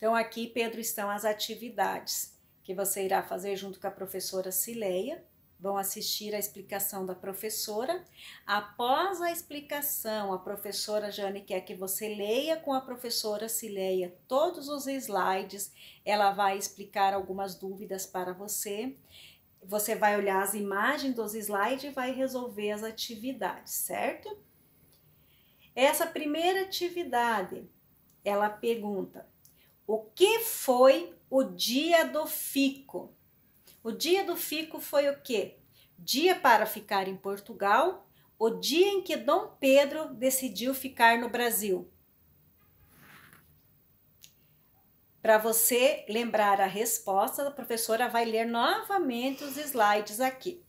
Então, aqui, Pedro, estão as atividades que você irá fazer junto com a professora Cileia. Vão assistir a explicação da professora. Após a explicação, a professora Jane quer que você leia com a professora Cileia todos os slides. Ela vai explicar algumas dúvidas para você. Você vai olhar as imagens dos slides e vai resolver as atividades, certo? Essa primeira atividade, ela pergunta: o que foi o dia do fico? O dia do fico foi o quê? Dia para ficar em Portugal, o dia em que Dom Pedro decidiu ficar no Brasil. Para você lembrar a resposta, a professora vai ler novamente os slides aqui.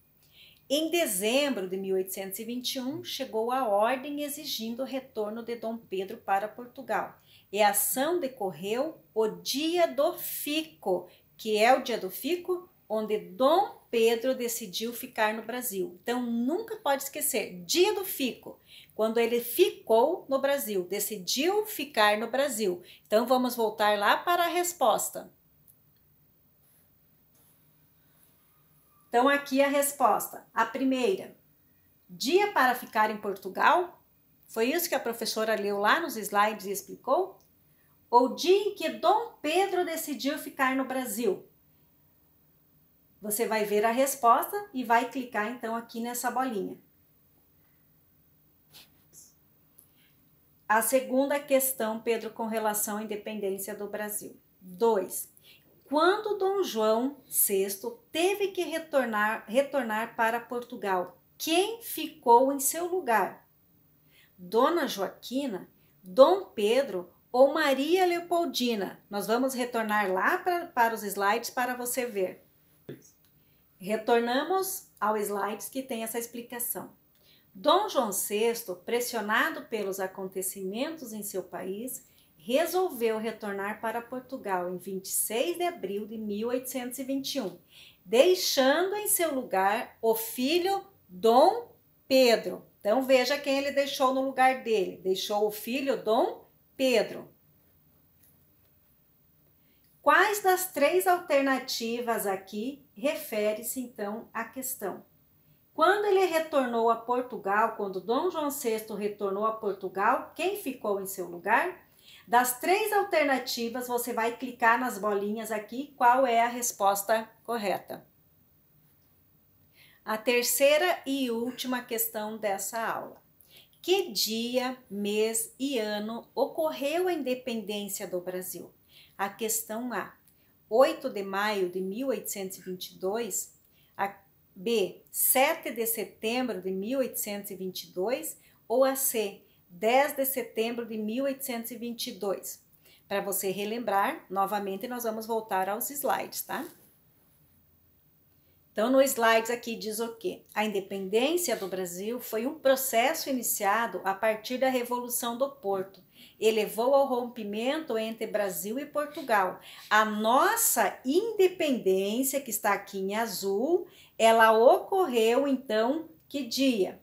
Em dezembro de 1821, chegou a ordem exigindo o retorno de Dom Pedro para Portugal. E a ação decorreu o dia do fico, que é o dia do fico, onde Dom Pedro decidiu ficar no Brasil. Então, nunca pode esquecer, dia do fico, quando ele ficou no Brasil, decidiu ficar no Brasil. Então, vamos voltar lá para a resposta. Então, aqui a resposta. A primeira, dia para ficar em Portugal? Foi isso que a professora leu lá nos slides e explicou? Ou dia em que Dom Pedro decidiu ficar no Brasil? Você vai ver a resposta e vai clicar então aqui nessa bolinha. A segunda questão, Pedro, com relação à independência do Brasil. 2. Quando Dom João VI teve que retornar para Portugal, quem ficou em seu lugar? Dona Joaquina, Dom Pedro ou Maria Leopoldina? Nós vamos retornar lá para os slides para você ver. Retornamos ao slides que tem essa explicação. Dom João VI, pressionado pelos acontecimentos em seu país, resolveu retornar para Portugal em 26 de abril de 1821, deixando em seu lugar o filho Dom Pedro. Então veja quem ele deixou no lugar dele. Deixou o filho Dom Pedro. Quais das três alternativas aqui refere-se então à questão? Quando ele retornou a Portugal, quando Dom João VI retornou a Portugal, quem ficou em seu lugar? Das três alternativas, você vai clicar nas bolinhas aqui, qual é a resposta correta. A terceira e última questão dessa aula. Que dia, mês e ano ocorreu a independência do Brasil? A questão A, 8 de maio de 1822, a B, 7 de setembro de 1822 ou a C, 10 de setembro de 1822. Para você relembrar, novamente nós vamos voltar aos slides, tá? Então, no slides aqui diz o quê? A independência do Brasil foi um processo iniciado a partir da Revolução do Porto. Ele levou ao rompimento entre Brasil e Portugal. A nossa independência, que está aqui em azul, ela ocorreu, então, que dia?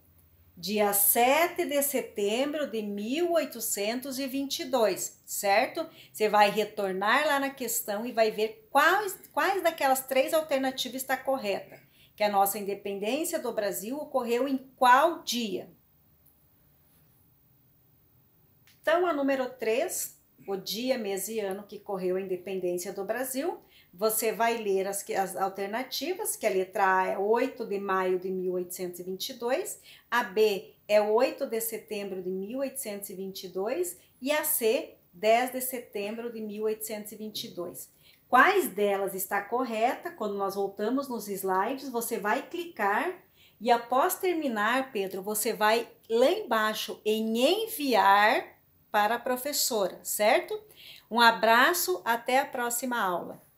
Dia 7 de setembro de 1822, certo? Você vai retornar lá na questão e vai ver quais daquelas três alternativas está correta. Que a nossa independência do Brasil ocorreu em qual dia? Então, a número 3, o dia, mês e ano que ocorreu a independência do Brasil, você vai ler as alternativas, que a letra A é 8 de maio de 1822, a B é 8 de setembro de 1822 e a C, 10 de setembro de 1822. Quais delas está correta? Quando nós voltamos nos slides, você vai clicar e após terminar, Pedro, você vai lá embaixo em enviar para a professora, certo? Um abraço, até a próxima aula.